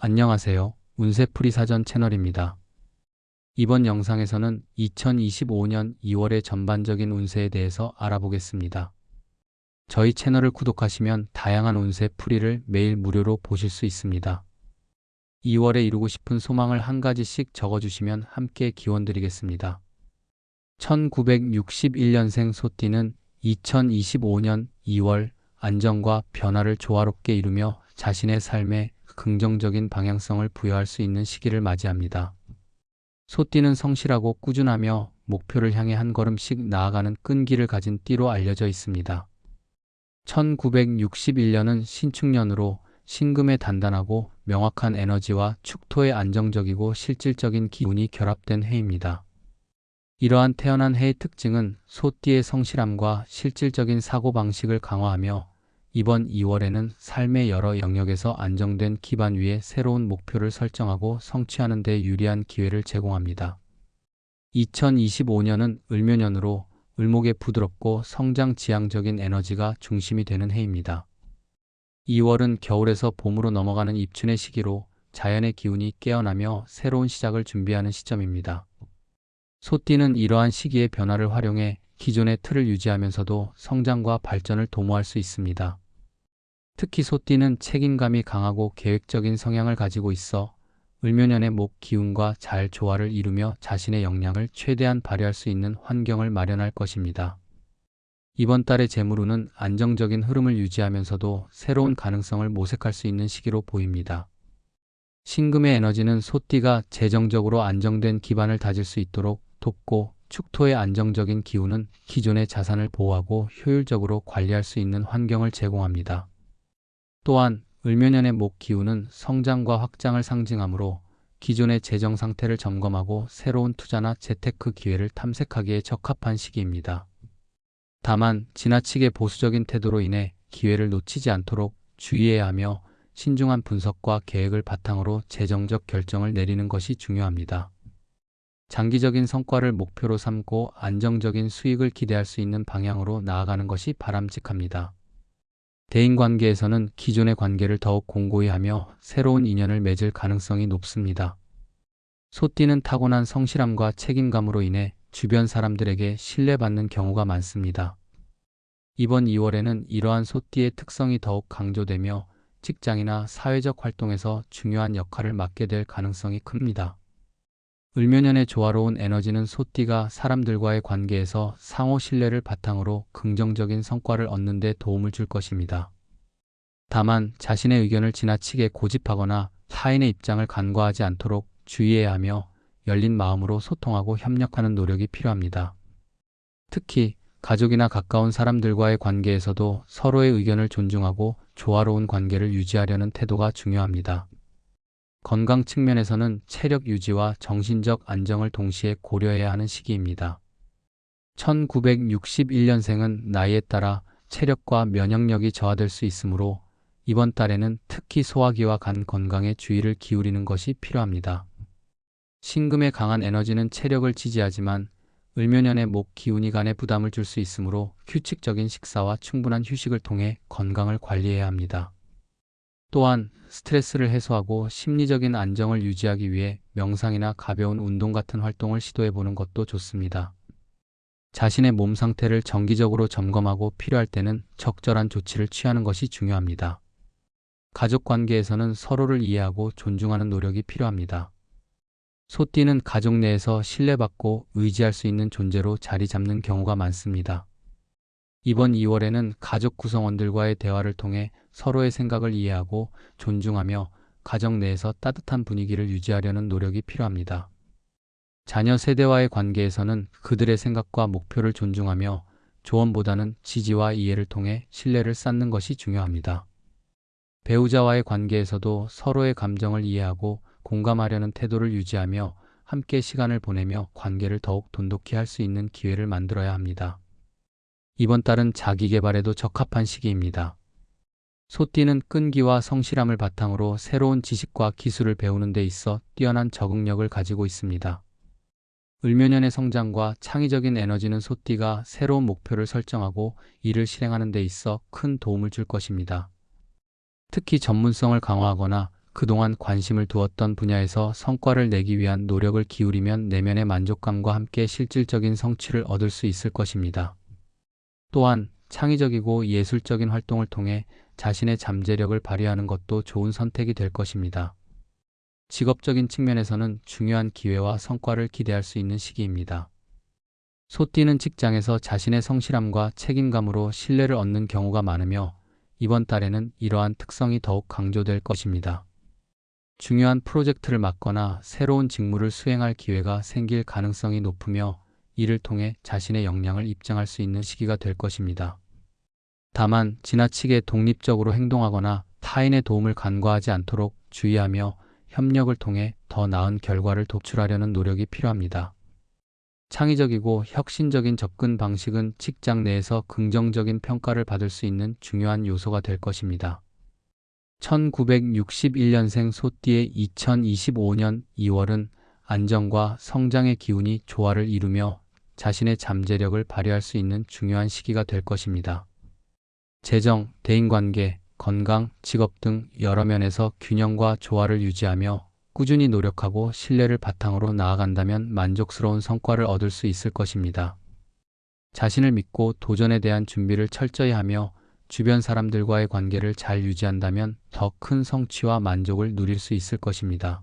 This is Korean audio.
안녕하세요. 운세풀이 사전 채널입니다. 이번 영상에서는 2025년 2월의 전반적인 운세에 대해서 알아보겠습니다. 저희 채널을 구독하시면 다양한 운세 풀이를 매일 무료로 보실 수 있습니다. 2월에 이루고 싶은 소망을 한 가지씩 적어주시면 함께 기원 드리겠습니다. 1961년생 소띠는 2025년 2월 안정과 변화를 조화롭게 이루며 자신의 삶에 긍정적인 방향성을 부여할 수 있는 시기를 맞이합니다. 소띠는 성실하고 꾸준하며 목표를 향해 한 걸음씩 나아가는 끈기를 가진 띠로 알려져 있습니다. 1961년은 신축년으로 신금의 단단하고 명확한 에너지와 축토의 안정적이고 실질적인 기운이 결합된 해입니다. 이러한 태어난 해의 특징은 소띠의 성실함과 실질적인 사고방식을 강화하며 이번 2월에는 삶의 여러 영역에서 안정된 기반 위에 새로운 목표를 설정하고 성취하는 데 유리한 기회를 제공합니다. 2025년은 을묘년으로 을목의 부드럽고 성장지향적인 에너지가 중심이 되는 해입니다. 2월은 겨울에서 봄으로 넘어가는 입춘의 시기로 자연의 기운이 깨어나며 새로운 시작을 준비하는 시점입니다. 소띠는 이러한 시기의 변화를 활용해 기존의 틀을 유지하면서도 성장과 발전을 도모할 수 있습니다. 특히 소띠는 책임감이 강하고 계획적인 성향을 가지고 있어 을묘년의 목 기운과 잘 조화를 이루며 자신의 역량을 최대한 발휘할 수 있는 환경을 마련할 것입니다. 이번 달의 재물운은 안정적인 흐름을 유지하면서도 새로운 가능성을 모색할 수 있는 시기로 보입니다. 신금의 에너지는 소띠가 재정적으로 안정된 기반을 다질 수 있도록 돕고 축토의 안정적인 기운은 기존의 자산을 보호하고 효율적으로 관리할 수 있는 환경을 제공합니다. 또한 을묘년의 목 기운은 성장과 확장을 상징하므로 기존의 재정 상태를 점검하고 새로운 투자나 재테크 기회를 탐색하기에 적합한 시기입니다. 다만 지나치게 보수적인 태도로 인해 기회를 놓치지 않도록 주의해야 하며 신중한 분석과 계획을 바탕으로 재정적 결정을 내리는 것이 중요합니다. 장기적인 성과를 목표로 삼고 안정적인 수익을 기대할 수 있는 방향으로 나아가는 것이 바람직합니다. 대인관계에서는 기존의 관계를 더욱 공고히 하며 새로운 인연을 맺을 가능성이 높습니다. 소띠는 타고난 성실함과 책임감으로 인해 주변 사람들에게 신뢰받는 경우가 많습니다. 이번 2월에는 이러한 소띠의 특성이 더욱 강조되며 직장이나 사회적 활동에서 중요한 역할을 맡게 될 가능성이 큽니다. 을묘년의 조화로운 에너지는 소띠가 사람들과의 관계에서 상호 신뢰를 바탕으로 긍정적인 성과를 얻는 데 도움을 줄 것입니다. 다만 자신의 의견을 지나치게 고집하거나 타인의 입장을 간과하지 않도록 주의해야 하며 열린 마음으로 소통하고 협력하는 노력이 필요합니다. 특히 가족이나 가까운 사람들과의 관계에서도 서로의 의견을 존중하고 조화로운 관계를 유지하려는 태도가 중요합니다. 건강 측면에서는 체력 유지와 정신적 안정을 동시에 고려해야 하는 시기입니다. 1961년생은 나이에 따라 체력과 면역력이 저하될 수 있으므로 이번 달에는 특히 소화기와 간 건강에 주의를 기울이는 것이 필요합니다. 신금의 강한 에너지는 체력을 지지하지만 을묘년의 목 기운이 간에 부담을 줄 수 있으므로 규칙적인 식사와 충분한 휴식을 통해 건강을 관리해야 합니다. 또한 스트레스를 해소하고 심리적인 안정을 유지하기 위해 명상이나 가벼운 운동 같은 활동을 시도해보는 것도 좋습니다. 자신의 몸 상태를 정기적으로 점검하고 필요할 때는 적절한 조치를 취하는 것이 중요합니다. 가족 관계에서는 서로를 이해하고 존중하는 노력이 필요합니다. 소띠는 가족 내에서 신뢰받고 의지할 수 있는 존재로 자리 잡는 경우가 많습니다. 이번 2월에는 가족 구성원들과의 대화를 통해 서로의 생각을 이해하고 존중하며 가정 내에서 따뜻한 분위기를 유지하려는 노력이 필요합니다. 자녀 세대와의 관계에서는 그들의 생각과 목표를 존중하며 조언보다는 지지와 이해를 통해 신뢰를 쌓는 것이 중요합니다. 배우자와의 관계에서도 서로의 감정을 이해하고 공감하려는 태도를 유지하며 함께 시간을 보내며 관계를 더욱 돈독히 할 수 있는 기회를 만들어야 합니다. 이번 달은 자기 개발에도 적합한 시기입니다. 소띠는 끈기와 성실함을 바탕으로 새로운 지식과 기술을 배우는 데 있어 뛰어난 적응력을 가지고 있습니다. 을묘년의 성장과 창의적인 에너지는 소띠가 새로운 목표를 설정하고 이를 실행하는 데 있어 큰 도움을 줄 것입니다. 특히 전문성을 강화하거나 그동안 관심을 두었던 분야에서 성과를 내기 위한 노력을 기울이면 내면의 만족감과 함께 실질적인 성취를 얻을 수 있을 것입니다. 또한 창의적이고 예술적인 활동을 통해 자신의 잠재력을 발휘하는 것도 좋은 선택이 될 것입니다. 직업적인 측면에서는 중요한 기회와 성과를 기대할 수 있는 시기입니다. 소띠는 직장에서 자신의 성실함과 책임감으로 신뢰를 얻는 경우가 많으며 이번 달에는 이러한 특성이 더욱 강조될 것입니다. 중요한 프로젝트를 맡거나 새로운 직무를 수행할 기회가 생길 가능성이 높으며 이를 통해 자신의 역량을 입증할 수 있는 시기가 될 것입니다. 다만 지나치게 독립적으로 행동하거나 타인의 도움을 간과하지 않도록 주의하며 협력을 통해 더 나은 결과를 도출하려는 노력이 필요합니다. 창의적이고 혁신적인 접근 방식은 직장 내에서 긍정적인 평가를 받을 수 있는 중요한 요소가 될 것입니다. 1961년생 소띠의 2025년 2월은 안정과 성장의 기운이 조화를 이루며 자신의 잠재력을 발휘할 수 있는 중요한 시기가 될 것입니다. 재정, 대인관계, 건강, 직업 등 여러 면에서 균형과 조화를 유지하며 꾸준히 노력하고 신뢰를 바탕으로 나아간다면 만족스러운 성과를 얻을 수 있을 것입니다. 자신을 믿고 도전에 대한 준비를 철저히 하며 주변 사람들과의 관계를 잘 유지한다면 더 큰 성취와 만족을 누릴 수 있을 것입니다.